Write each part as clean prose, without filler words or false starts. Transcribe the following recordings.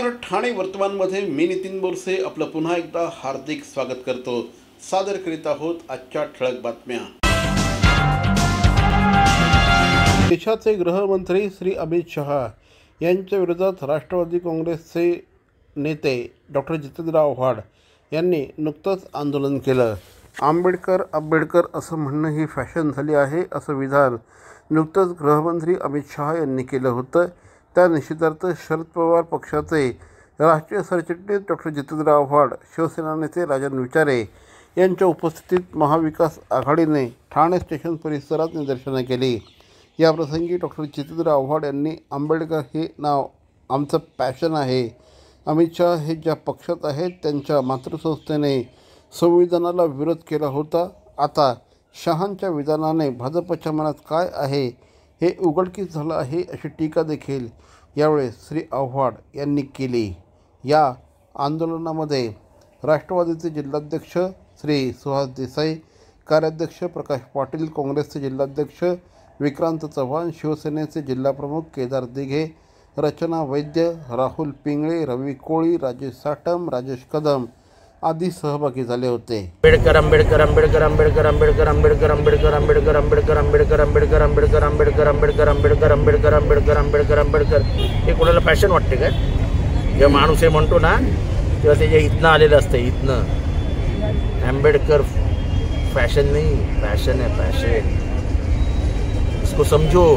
नमस्कार, ठाणे वर्तमानमध्ये मी नितीन बोरसे आपलं पुन्हा एकदा हार्दिक स्वागत करतो। सादर करीत आहोत आजच्या ठळक बातम्या। देशाचे गृहमंत्री श्री अमित शहा यांच्या विरोधात राष्ट्रवादी काँग्रेसचे नेते डॉक्टर जितेंद्र आव्हाड यांनी नुकतंच आंदोलन केलं। आंबेडकर असं म्हणणं ही फॅशन झाली आहे असं विधान नुकतंच गृहमंत्री अमित शहा यांनी केलं होतं। त्या निषेधार्थ शरद पवार पक्षाचे राष्ट्रीय सरचिटणीस डॉक्टर जितेंद्र आव्हाड, शिवसेना नेते राजन विचारे यांच्या उपस्थितीत महाविकास आघाडीने ठाणे स्टेशन परिसरात निदर्शनं केली। याप्रसंगी डॉक्टर जितेंद्र आव्हाड यांनी आंबेडकर हे नाव आमचं पॅशन आहे। अमित शहा हे ज्या पक्षात आहेत त्यांच्या मातृसंस्थेने संविधानाला विरोध केला होता। आता शहांच्या विधानाने भाजपच्या मनात काय आहे हे उघडकीस झालं आहे अशी टीका देखील यावेळी श्री आव्हाड यांनी केली। या आंदोलनामध्ये राष्ट्रवादीचे जिल्हाध्यक्ष श्री सुहास देसाई, कार्याध्यक्ष प्रकाश पाटील, काँग्रेसचे जिल्हाध्यक्ष विक्रांत चव्हाण, शिवसेनेचे जिल्हाप्रमुख केदार दिघे, रचना वैद्य, राहुल पिंगळे, रवी कोळी, राजेश साटम, राजेश कदम आदी सहभागी झाले होते। आंबेडकर आंबेडकर आंबेडकर आंबेडकर आंबेडकर आंबेडकर आंबेडकर आंबेडकर आंबेडकर आंबेडकर आंबेडकर आंबेडकर आंबेडकर आंबेडकर आंबेडकर आंबेडकर आंबेडकर आंबेडकर आंबेडकर हे कोणाला फॅशन वाटते काय? जेव्हा माणूस हे म्हणतो ना तेव्हा त्याच्या इथनं आलेलं असतं। इथनं आंबेडकर फॅशन नहीं, फॅशन है फॅशन। इसको समझो,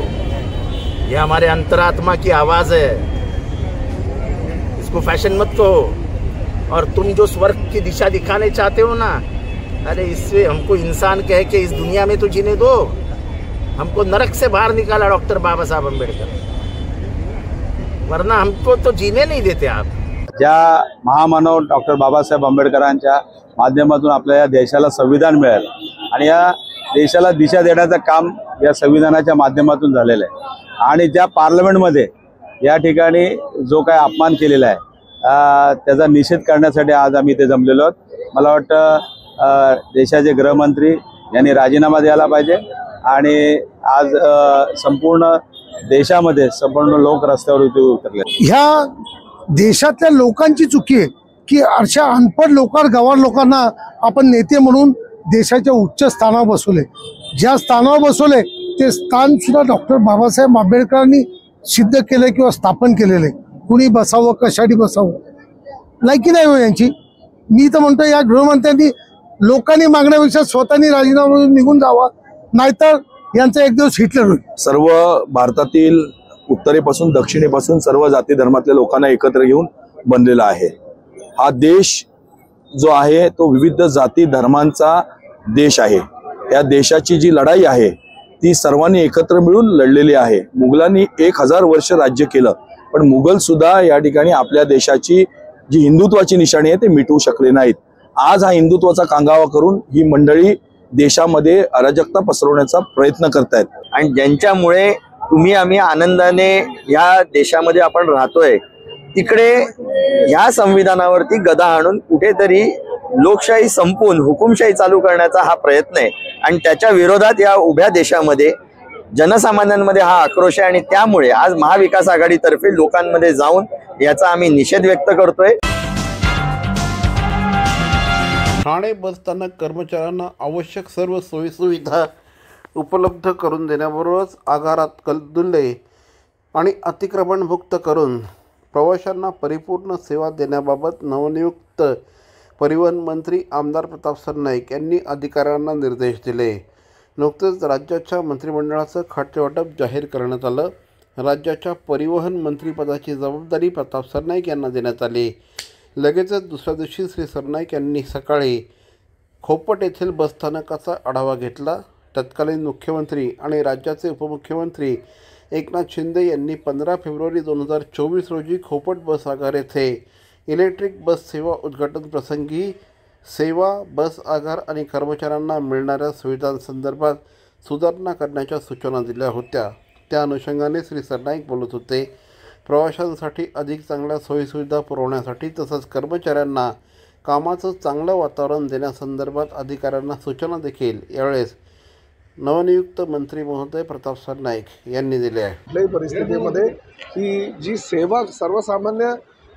ये हमारे अंतरात्मा की आवाज़ है। इसको फैशन मत कहो। और तुम जो स्वर्ग की दिशा दिखाने चाहते हो ना, अरे इससे हमको इंसान कह के इस दुनिया में तो जीने दो। हमको नरक से बाहर निकाला डॉक्टर बाबा साहब अम्बेडकर, वरना हमको तो जीने नहीं देते आप। ज्या महामानव डॉक्टर बाबासाहेब आंबेडकरांच्या माध्यमातून आपल्या या देशाला संविधान मिळालं आणि या देशाला दिशा देण्याचं काम या संविधानाच्या माध्यमातून झालेलं आहे। आणि ज्या पार्लमेंटमध्ये या ठिकाणी जो काय अपमान केलेला आहे त्याचा निषेध करण्यासाठी आज आम्ही इथे जमलेलो आहोत। मला वाटतं देशाचे गृहमंत्री यांनी राजीनामा द्यायला पाहिजे आणि आज संपूर्ण देशामध्ये संपूर्ण लोक रस्त्यावर उतरले। ह्या देशातल्या लोकांची चुकी आहे की अशा अनपढ लोकांना, गवार लोकांना आपण नेते म्हणून देशाच्या उच्च स्थानावर बसवले। ज्या स्थानावर बसवले ते स्थान सुद्धा डॉक्टर बाबासाहेब आंबेडकरांनी सिद्ध केले किंवा स्थापन केलेले। कुणी बसावं, कशासाठी बसावं, लायकी नाही हो यांची। मी तर म्हणतो या गृहमंत्र्यांनी लोकांनी मागण्यापेक्षा स्वतःनी राजीनामा निघून जावा, नाहीतर यांचा एक दिवस हिटलर होईल। सर्व भारतातील उत्तरेपासून दक्षिणेपासून सर्व जाती धर्मातल्या लोकांना एकत्र घेऊन बनलेला आहे। हा देश जो आहे तो विविध जाती धर्मांचा देश आहे। या देशाची जी लढाई आहे ती सर्वांनी एकत्र मिळून लढलेली आहे। मुघलांनी 1000 वर्ष राज्य केलं, पण मुघल सुद्धा या ठिकाणी आपल्या देशाची जी हिंदुत्वाची निशाणी आहे ते मिटवू शकले नाहीत। आज हा हिंदुत्वाचा कांगावा करून ही मंडळी देशामध्ये अराजकता पसरवण्याचा प्रयत्न करतायत। आणि ज्यांच्यामुळे तुम्ही आम्ही आनंदाने या देशामध्ये आपण राहतोय, तिकडे या संविधानावरती गदा आणून कुठेतरी लोकशाही संपवून हुकुमशाही चालू करण्याचा हा प्रयत्न आहे। आणि त्याच्या विरोधात या उभ्या देशामध्ये जनसामान्यांमध्ये हा आक्रोश आहे आणि त्यामुळे आज महाविकास आघाडीतर्फे लोकांमध्ये जाऊन याचा आम्ही निषेध व्यक्त करतोय। ठाणे बस स्थानक कर्मचाऱ्यांना आवश्यक सर्व सोयीसुविधा उपलब्ध करून देण्याबरोबरच आगारात कलदुल्ले आणि अतिक्रमणमुक्त करून प्रवाशांना परिपूर्ण सेवा देण्याबाबत नवनियुक्त परिवहन मंत्री आमदार प्रताप सरनाईक यांनी अधिकाऱ्यांना निर्देश दिले। नुकतेच राज्याच्या मंत्रिमंडळाचं खातेवाटप जाहीर करण्यात आलं। राज्याच्या परिवहन मंत्रिपदाची जबाबदारी प्रताप सरनाईक यांना देण्यात आली। लगेचच दुसऱ्या दिवशी श्री सरनाईक यांनी सकाळी खोपट येथील बसस्थानकाचा आढावा घेतला। तत्कालीन मुख्यमंत्री आणि राज्याचे उपमुख्यमंत्री एकनाथ शिंदे यांनी 15 फेब्रुवारी 2024 रोजी खोपट बस आगार येथे इलेक्ट्रिक बस सेवा उद्घाटन प्रसंगी सेवा, बस आगार आणि कर्मचाऱ्यांना मिळणाऱ्या सुविधांसंदर्भात सुधारणा करण्याच्या सूचना दिल्या होत्या। त्या अनुषंगाने श्री सरनाईक बोलत होते। प्रवाशांसाठी अधिक चांगल्या सोयीसुविधा पुरवण्यासाठी तसंच कर्मचाऱ्यांना कामाचं चांगलं वातावरण देण्यासंदर्भात अधिकाऱ्यांना सूचना देखील यावेळेस नवनियुक्त मंत्री महोदय प्रताप सरनाईक यांनी दिले आहे। कुठल्याही परिस्थितीमध्ये ही जी सेवा सर्वसामान्य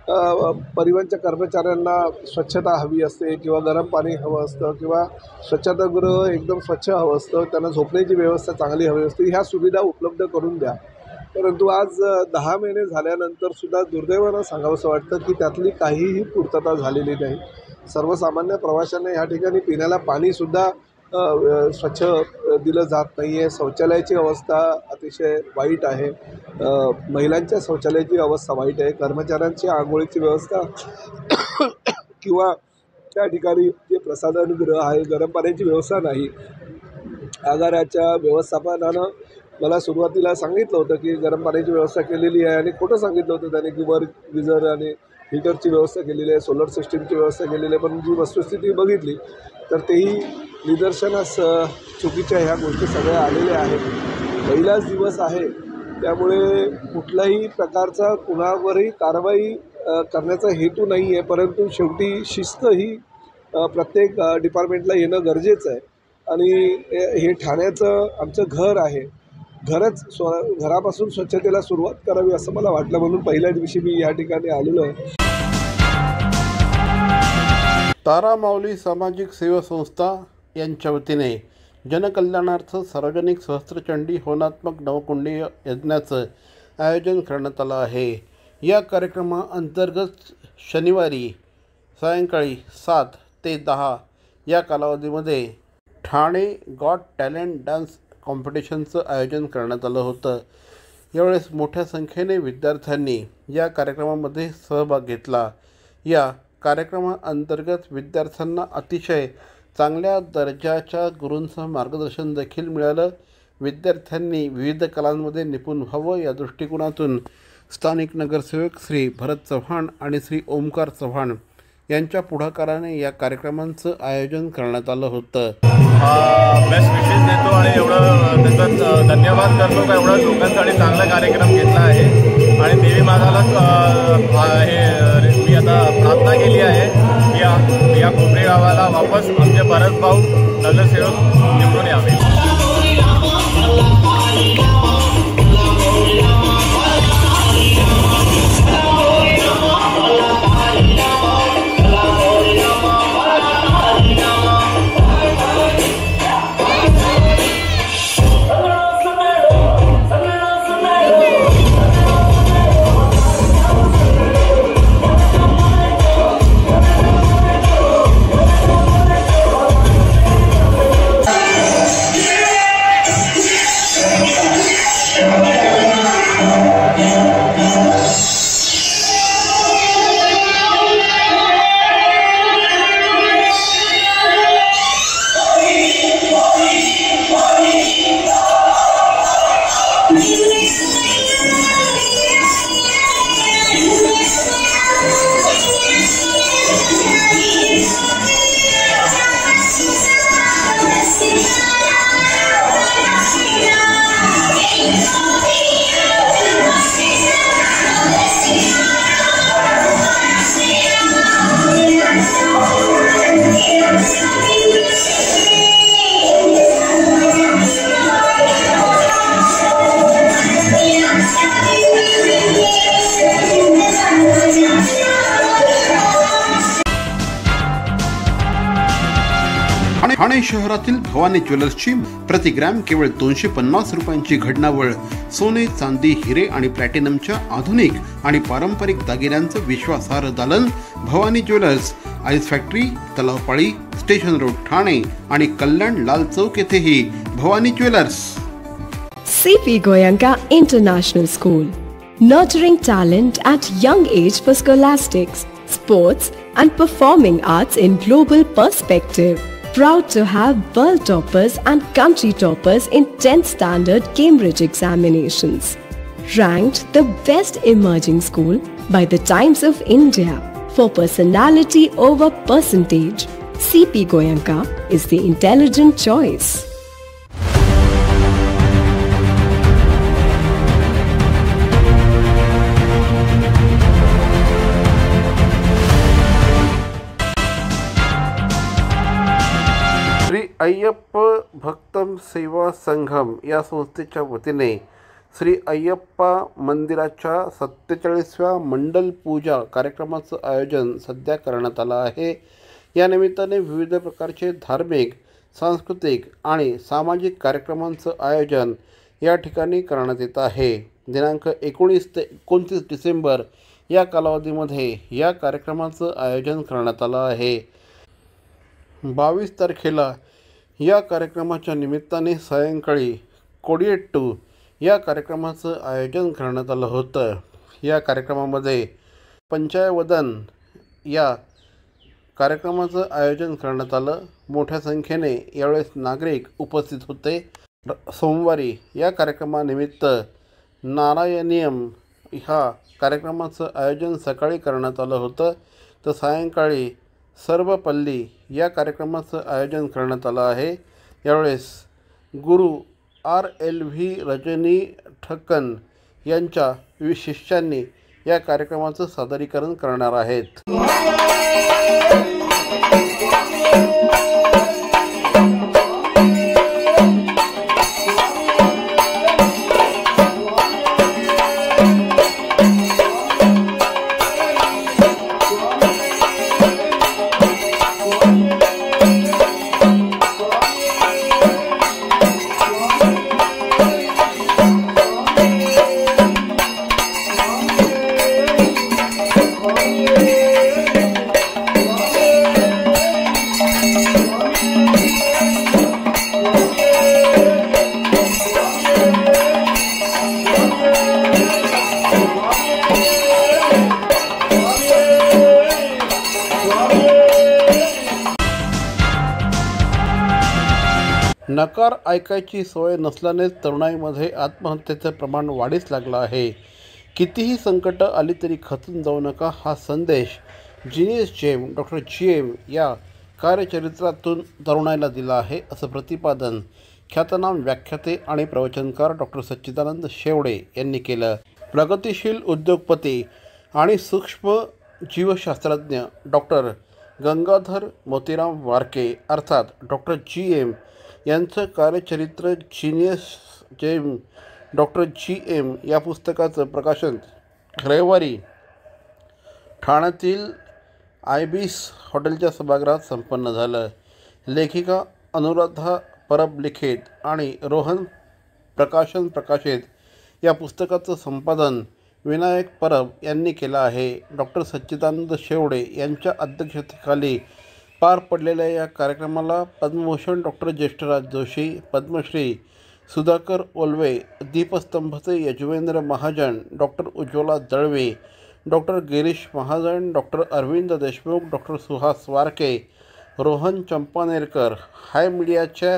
परिवहनच्या कर्मचाऱ्यांना स्वच्छता हवी असते किंवा गरम पाणी हवं असतं किंवा स्वच्छतागृह एकदम स्वच्छ हवं असतं, त्यांना झोपण्याची व्यवस्था चांगली हवी असते, ह्या सुविधा उपलब्ध करून द्या. परंतु आज 10 महिने झाल्यानंतरसुद्धा दुर्दैवानं सांगावंसं वाटतं की त्यातली काहीही पूर्तता झालेली नाही. सर्वसामान्य प्रवाशांना ह्या ठिकाणी पिण्याला पाणीसुद्धा स्वच्छ दिलं जात नाही आहे. शौचालयाची अवस्था अतिशय वाईट आहे. महिलांच्या शौचालयाची अवस्था वाईट आहे. कर्मचाऱ्यांची आंघोळीची व्यवस्था किंवा त्या ठिकाणी जे प्रसाधनगृह आहे गरम पाण्याची व्यवस्था नाही. आगाराच्या व्यवस्थापनानं मला सुरुवातीला सांगितलं होतं की गरम पाण्याची व्यवस्था केलेली आहे आणि खोटं सांगितलं होतं त्याने की वर गिझर आणि हीटरची व्यवस्था केलेली आहे, सोलर सिस्टीमची व्यवस्था केलेली आहे. पण जी वस्तुस्थिती बघितली तर तेही निदर्शनास चुकीच्या ह्या गोष्टी सगळ्या आलेल्या आहेत. पहिलाच दिवस आहे त्यामुळे कुठल्याही प्रकारचा कुणावरही कारवाई करण्याचा हेतू नाही आहे. परंतु शेवटी शिस्त ही प्रत्येक डिपार्टमेंटला येणं गरजेचं आहे आणि हे ठाण्याचं आमचं घर आहे. घरापासून स्वच्छतेला सुरुवात करावी असं मला वाटलं, म्हणून पहिल्या दिवशी मी या ठिकाणी आलेलो आहे. तारा माऊली सामाजिक सेवा संस्था यांच्या वतीने जनकल्याणार्थ सार्वजनिक सहस्त्रचंडी होनात्मक नवकुंडी यज्ञाचं आयोजन करण्यात आलं आहे. या कार्यक्रमाअंतर्गत शनिवारी सायंकाळी 7 ते 10 या कालावधीमध्ये ठाणे गॉट टॅलेंट डान्स कॉम्पिटिशनचं आयोजन करण्यात आलं होतं. यावेळेस मोठ्या संख्येने विद्यार्थ्यांनी या कार्यक्रमामध्ये सहभाग घेतला. या कार्यक्रमाअंतर्गत विद्यार्थ्यांना अतिशय चांगल्या दर्जाच्या गुरूंचं मार्गदर्शन देखील मिळालं. विद्यार्थ्यांनी विविध कलांमध्ये निपुण व्हावं या दृष्टिकोनातून स्थानिक नगरसेवक श्री भरत चव्हाण आणि श्री ओमकार चव्हाण यांच्या पुढाकाराने या कार्यक्रमांचं आयोजन करण्यात आलं होतं. बेस्ट विशेष देतो आणि एवढं त्याचा धन्यवाद करतो का एवढा लोकांसाठी चांगला कार्यक्रम घेतला आहे. आणि देवी माताला हे मी आता प्रार्थना केली आहे की या कोपरे गावाला वापस आमचे भरत भाऊ नगरसेवक निवडून यावे. ठाणे शहरातील भवानी ज्वेलर्सची प्रति ग्रॅम केवळ 250 रुपयांची घडणावळ सोने, चांदी, हिरे आणि प्लॅटिनमच्या आधुनिक आणि पारंपरिक दागिन्यांचं विश्वासार्ह दालन. Bhavani jewellers, ice factory, Talao Pali, station road, Thane आणि कल्याण लाल चौक येथेही Bhavani jewellers. CP Goenka International School, nurturing talent at young age for scholastics, sports and performing arts in global perspective. Proud to have world toppers and country toppers in 10th standard Cambridge examinations. Ranked the best emerging school by the Times of India for personality over percentage. CP Goenka is the intelligent choice. Shri Ayyappa Bhaktam Seva Sangham या संस्थेच्या वतीने श्री अय्यप्पा मंदिराच्या 47व्या मंडल पूजा कार्यक्रमाचं आयोजन सध्या करण्यात आलं आहे। या निमित्ताने विविध प्रकारचे धार्मिक, सांस्कृतिक आणि सामाजिक कार्यक्रमांचं आयोजन या ठिकाणी करण्यात येत आहे। दिनांक 19 ते 29 डिसेंबर या कालावधीमध्ये या कार्यक्रमाचं आयोजन करण्यात आलं आहे। 22 तारखेला या कार्यक्रमाच्या निमित्ताने सायंकाळी कोडियेट्टू या कार्यक्रमाचं आयोजन करण्यात आलं होतं। या कार्यक्रमामध्ये पंचायवदन या कार्यक्रमाचं आयोजन करण्यात आलं। मोठ्या संख्येने यावेळेस नागरिक उपस्थित होते। सोमवारी या कार्यक्रमानिमित्त नारायणीयम ह्या कार्यक्रमाचं आयोजन सकाळी करण्यात आलं होतं, तर सायंकाळी सर्वपल्ली या कार्यक्रमाचं आयोजन करण्यात आलं आहे। यावेळेस गुरु RLV रजनी ठक्कन यांच्या शिष्यांनी या कार्यक्रमाचं सादरीकरण करणार आहेत। नकार ऐकायची सवय नसल्यानेच तरुणाईमध्ये आत्महत्येचं प्रमाण वाढीस लागलं आहे। कितीही संकट आली तरी खचून जाऊ नका हा संदेश जीनियस जेम डॉक्टर GM या कार्यचरित्रातून तरुणाईला दिला आहे, असं प्रतिपादन ख्यातनाम व्याख्याते आणि प्रवचनकार डॉक्टर सच्चिदानंद शेवडे यांनी केलं। प्रगतिशील उद्योगपती आणि सूक्ष्म जीवशास्त्रज्ञ डॉक्टर गंगाधर मोतीराम वारके अर्थात डॉक्टर GM यांचं कार्यचरित्र जीनियस जेम डॉक्टर GM या पुस्तकाचं प्रकाशन रविवारी ठाण्यातील IBIS हॉटेलच्या सभागृहात संपन्न झालं। लेखिका अनुराधा परब लिखित आणि रोहन प्रकाशन प्रकाशित या पुस्तकाचं संपादन विनायक परब यांनी केलं आहे। डॉक्टर सच्चिदानंद शेवडे यांच्या अध्यक्षतेखाली पार पडलेल्या या कार्यक्रमाला पद्मभूषण डॉक्टर ज्येष्ठराज जोशी, पद्मश्री सुधाकर ओल्वे, दीपस्तंभचे Yajuvendra Mahajan, doctor Ujjwala Dalve, doctor Girish Mahajan, doctor Arvind Deshmukh, doctor Suhas Varke, Rohan Champanerkar, hi मीडियाच्या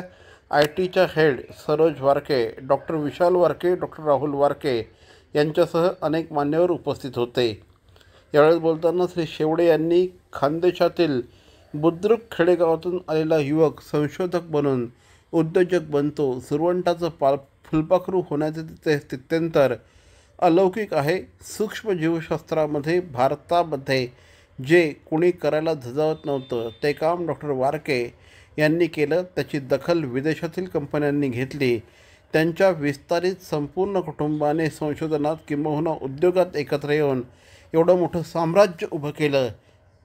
ITच्या head Saroj Varke, doctor Vishal Varke, doctor Rahul Varke यांच्यासह अनेक मान्यवर उपस्थित होते। यावेळेस बोलताना श्री शेवडे यांनी खानदेशातील बुद्रुक खेडेगावातून आलेला युवक संशोधक बनून उद्योजक बनतो, सुरवंटाचं फुलपाखरू होण्याचे ते स्थित्यंतर अलौकिक आहे। सूक्ष्म जीवशास्त्रामध्ये भारतामध्ये जे कुणी करायला झजावत नव्हतं ते काम डॉक्टर वारके यांनी केलं। त्याची दखल विदेशातील कंपन्यांनी घेतली। त्यांच्या विस्तारित संपूर्ण कुटुंबाने संशोधनात किंबहुना उद्योगात एकत्र येऊन एवढं मोठं साम्राज्य उभं केलं।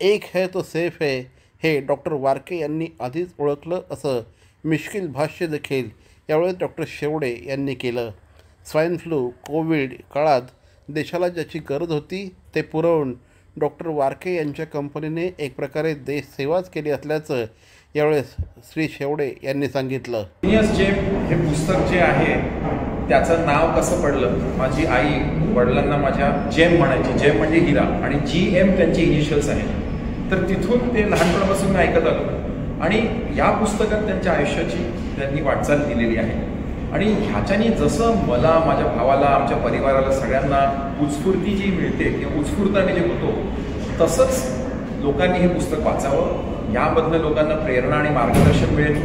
एक है तो सेफ है हे डॉक्टर वारके यांनी आधीच ओळखलं, असं मिश्किल भाष्य देखील यावेळेस डॉक्टर शेवडे यांनी केलं। स्वाईन फ्लू कोविड काळात देशाला ज्याची गरज होती ते पुरवून डॉक्टर वारके यांच्या कंपनीने एक प्रकारे देशसेवाच केली असल्याचं यावेळेस श्री शेवडे यांनी सांगितलं। जीनियस जेम हे पुस्तक जे आहे त्याचं नाव कसं पडलं, माझी आई वडिलांना माझ्या जेम म्हणायची, जेम म्हणजे हिरा आणि GM त्यांची इनिशियल्स आहेत, तर तिथून ते लहानपणापासून मी ऐकत आलो आणि या पुस्तकात त्यांच्या आयुष्याची त्यांनी वाटचाल दिलेली आहे। आणि ह्याच्यानी जसं मला, माझ्या भावाला, आमच्या परिवाराला सगळ्यांना उत्स्फूर्ती जी मिळते किंवा उत्स्फूर्ताने जे होतो, तसंच लोकांनी हे पुस्तक वाचावं, यामधनं लोकांना प्रेरणा आणि मार्गदर्शन मिळेल।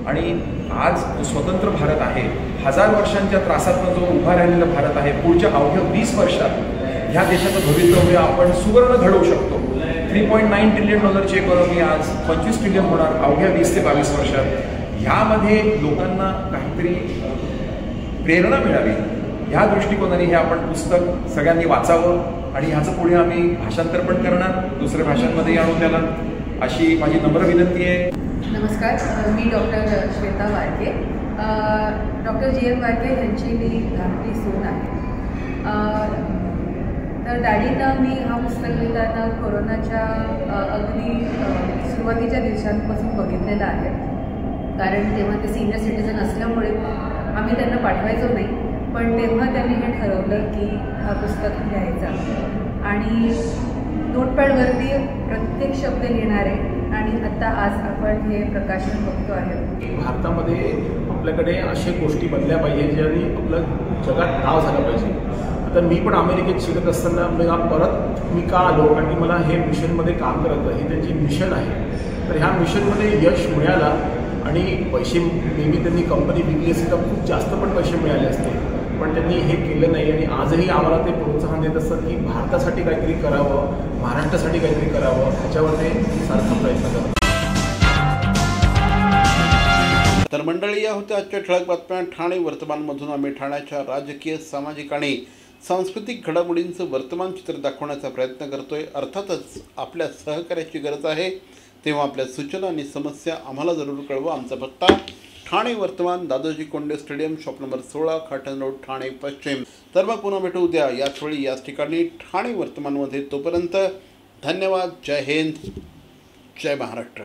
आणि आज जो स्वतंत्र भारत आहे, 1000 वर्षांच्या त्रासातनं जो उभा राहिलेला भारत आहे, पुढच्या अवघ्या 20 वर्षात ह्या देशाचं भवितव्य आपण सुवर्ण घडवू शकतो। $3.9 ट्रिलियन इकॉनॉमी आज 25 ट्रिलियन होणार अवघ्या 20 ते 22 वर्षात। ह्यामध्ये लोकांना काहीतरी प्रेरणा मिळावी ह्या दृष्टिकोनाने हे आपण पुस्तक सगळ्यांनी वाचावं आणि ह्याचं पुढे आम्ही भाषांतर पण करणार, दुसऱ्या भाषांमध्येही आणू त्याला, अशी माझी नम्र विनंती आहे. नमस्कार, मी doctor Shweta Warke. Doctor GM Warke यांची मी धाकटी सून आहे. तर डॅडींना मी हा पुस्तक लिहिताना कोरोनाच्या अगदी सुरुवातीच्या दिवसांपासून बघितलेलं आहे. कारण तेव्हा ते सिनियर सिटीजन असल्यामुळे आम्ही त्यांना पाठवायचो नाही, पण तेव्हा त्यांनी हे ठरवलं की हा पुस्तक लिहायचा आणि नोटपॅडवरती प्रत्येक शब्द लिहिणारे आणि आता आज आपण हे प्रकाशन बघतो आहे. भारतामध्ये आपल्याकडे अशा गोष्टी बनल्या पाहिजे ज्यांनी आपलं जगात नाव झालं पाहिजे. आता मी पण अमेरिकेत शिकत असताना परत मी का आलो, कारण की मला हे मिशनमध्ये काम करायचं, हे त्यांची मिशन आहे. तर ह्या मिशनमध्ये यश मिळालं आणि पैसे नेहमी त्यांनी कंपनी विकली असते तर खूप जास्त पण पैसे मिळाले असते, पण त्यांनी हे केलं नाही. आणि आजही आम्हाला ते प्रोत्साहन देत असतात की भारतासाठी काहीतरी करावं, महाराष्ट्रासाठी काहीतरी करावं, ह्याच्यावर ते सारखा प्रयत्न करतात. तर मंडळी, या होत्या आजच्या ठळक बातम्या. ठाणे वर्तमानमधून आम्ही ठाण्याच्या राजकीय, सामाजिक आणि सांस्कृतिक घडामोडींचं वर्तमान चित्र दाखवण्याचा प्रयत्न करतोय. अर्थातच आपल्या सहकार्याची गरज आहे, तेव्हा आपल्या सूचना आणि समस्या आम्हाला जरूर कळवा. आमचा पत्ता Thane Vartaman, Dadoji Konde stadium, shop number 16, Khatan road, Thane पश्चिम. तर मग पुन्हा भेटू उद्या याच वेळी याच ठिकाणी ठाणे वर्तमानमध्ये. तोपर्यंत धन्यवाद. जय हिंद, जय महाराष्ट्र.